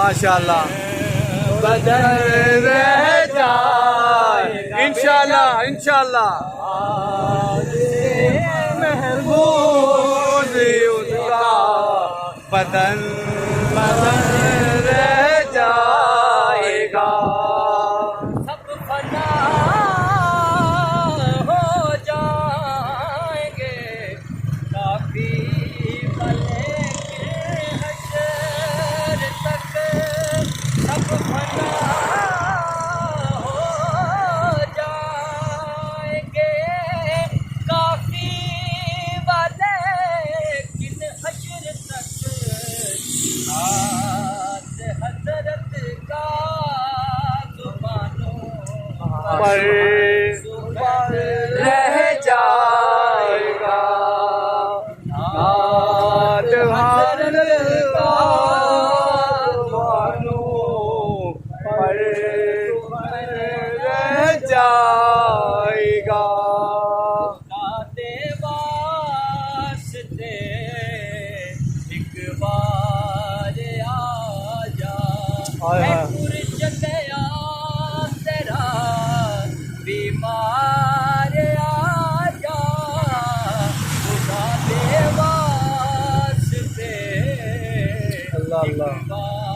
माशाल्लाह बदन रह जाए इंशाल्लाह इंशाल्लाह महबूब उसका बदन बदन रह जाएगा। सब फना हो जाएंगे काफी बलेंगे हशर तक। सब फना हो जाएंगे काफी बलेंगे हशर तक। आज हजरत का जुबानों पर रह जाएगा नात हज़रत का ज़ुबानों पर रह जाएगा। दाते वास्ते एक बार आजा है पुरजलया तेरा बीमार आजा। दाते वास्ते अल्लाह एक अल्लाह बार